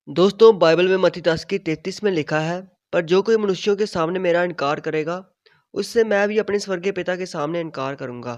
दोस्तों बाइबल में मत्ती 10 की 33 में लिखा है, पर जो कोई मनुष्यों के सामने मेरा इनकार करेगा उससे मैं भी अपने स्वर्गीय पिता के सामने इनकार करूंगा।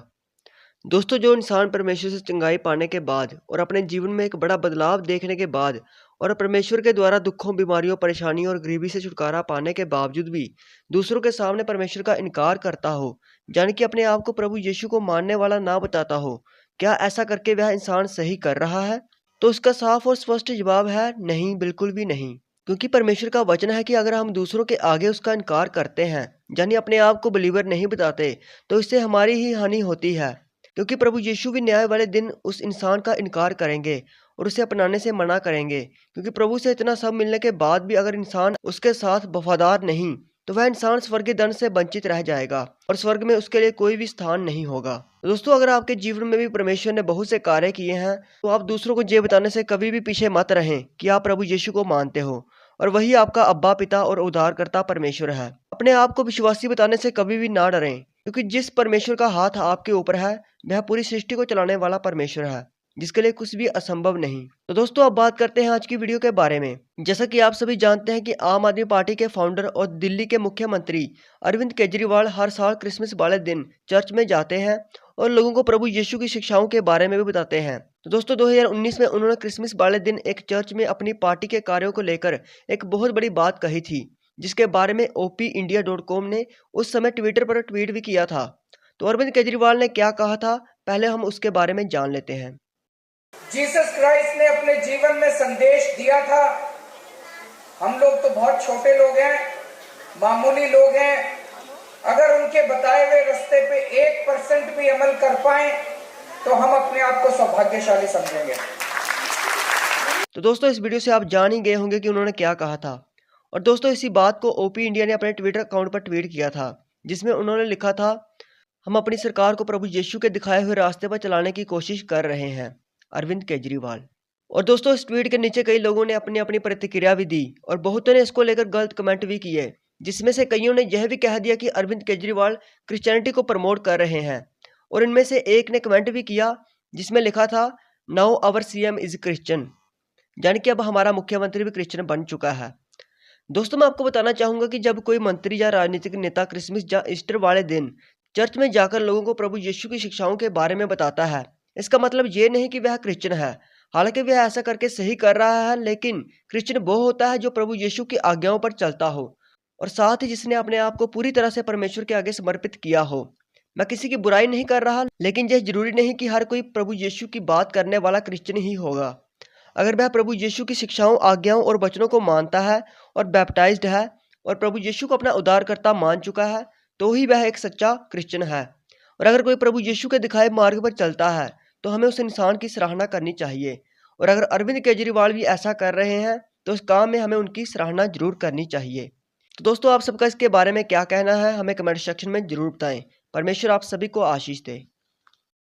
दोस्तों जो इंसान परमेश्वर से चंगाई पाने के बाद और अपने जीवन में एक बड़ा बदलाव देखने के बाद और परमेश्वर के द्वारा दुखों, बीमारियों, परेशानियों और गरीबी से छुटकारा पाने के बावजूद भी दूसरों के सामने परमेश्वर का इनकार करता हो, यानी कि अपने आप को प्रभु यीशु को मानने वाला ना बताता हो, क्या ऐसा करके वह इंसान सही कर रहा है? तो उसका साफ और स्पष्ट जवाब है नहीं, बिल्कुल भी नहीं। क्योंकि परमेश्वर का वचन है कि अगर हम दूसरों के आगे उसका इनकार करते हैं, यानी अपने आप को बिलीवर नहीं बताते, तो इससे हमारी ही हानि होती है। क्योंकि प्रभु यीशु भी न्याय वाले दिन उस इंसान का इनकार करेंगे और उसे अपनाने से मना करेंगे। क्योंकि प्रभु से इतना सब मिलने के बाद भी अगर इंसान उसके साथ वफादार नहीं, तो वह इंसान स्वर्गीय धन से वंचित रह जाएगा और स्वर्ग में उसके लिए कोई भी स्थान नहीं होगा। तो दोस्तों अगर आपके जीवन में भी परमेश्वर ने बहुत से कार्य किए हैं, तो आप दूसरों को ये बताने से कभी भी पीछे मत रहें कि आप प्रभु यीशु को मानते हो और वही आपका अब्बा, पिता और उद्धारकर्ता परमेश्वर है। अपने आप को विश्वासी बताने से कभी भी ना डरें, क्योंकि जिस परमेश्वर का हाथ आपके ऊपर है वह पूरी सृष्टि को चलाने वाला परमेश्वर है, जिसके लिए कुछ भी असंभव नहीं। तो दोस्तों अब बात करते हैं आज की वीडियो के बारे में। जैसा कि आप सभी जानते हैं कि आम आदमी पार्टी के फाउंडर और दिल्ली के मुख्यमंत्री अरविंद केजरीवाल हर साल क्रिसमस वाले दिन चर्च में जाते हैं और लोगों को प्रभु यीशु की शिक्षाओं के बारे में भी बताते हैं। तो दोस्तों 2019 में उन्होंने क्रिसमस वाले दिन एक चर्च में अपनी पार्टी के कार्यों को लेकर एक बहुत बड़ी बात कही थी, जिसके बारे में opindia.com ने उस समय ट्विटर पर ट्वीट भी किया था। तो अरविंद केजरीवाल ने क्या कहा था, पहले हम उसके बारे में जान लेते हैं। जीसस क्राइस्ट ने अपने जीवन में संदेश दिया था। हम लोग तो बहुत छोटे लोग हैं, मामूली लोग हैं। अगर उनके बताए हुए रास्ते पे 1% भी अमल कर पाए तो हम अपने आप को सौभाग्यशाली समझेंगे। तो दोस्तों इस वीडियो से आप जान ही गए होंगे कि उन्होंने क्या कहा था। और दोस्तों इसी बात को ओपी इंडिया ने अपने ट्विटर अकाउंट पर ट्वीट किया था, जिसमें उन्होंने लिखा था, हम अपनी सरकार को प्रभु यीशु के दिखाए हुए रास्ते पर चलाने की कोशिश कर रहे हैं, अरविंद केजरीवाल। और दोस्तों इस ट्वीट के नीचे कई लोगों ने अपनी अपनी प्रतिक्रिया भी दी और बहुतों ने इसको लेकर गलत कमेंट भी किए, जिसमें से कईयों ने यह भी कह दिया कि अरविंद केजरीवाल क्रिश्चियनिटी को प्रमोट कर रहे हैं। और इनमें से एक ने कमेंट भी किया जिसमें लिखा था, now our CM is Christian, यानी कि अब हमारा मुख्यमंत्री भी क्रिश्चियन बन चुका है। दोस्तों मैं आपको बताना चाहूंगा कि जब कोई मंत्री या राजनीतिक नेता क्रिसमस या ईस्टर वाले दिन चर्च में जाकर लोगों को प्रभु यीशु की शिक्षाओं के बारे में बताता है, इसका मतलब ये नहीं कि वह क्रिश्चियन है। हालांकि वह ऐसा करके सही कर रहा है, लेकिन क्रिश्चियन वो होता है जो प्रभु यीशु की आज्ञाओं पर चलता हो और साथ ही जिसने अपने आप को पूरी तरह से परमेश्वर के आगे समर्पित किया हो। मैं किसी की बुराई नहीं कर रहा, लेकिन यह जरूरी नहीं कि हर कोई प्रभु यीशु की बात करने वाला क्रिश्चियन ही होगा। अगर वह प्रभु यीशु की शिक्षाओं, आज्ञाओं और वचनों को मानता है और बैप्टाइज्ड है और प्रभु यीशु को अपना उद्धारकर्ता मान चुका है, तो ही वह एक सच्चा क्रिश्चियन है। और अगर कोई प्रभु यीशु के दिखाए मार्ग पर चलता है, तो हमें उस इंसान की सराहना करनी चाहिए। और अगर अरविंद केजरीवाल भी ऐसा कर रहे हैं, तो इस काम में हमें उनकी सराहना जरूर करनी चाहिए। तो दोस्तों आप सबका इसके बारे में क्या कहना है, हमें कमेंट सेक्शन में जरूर बताएं। परमेश्वर आप सभी को आशीष दे।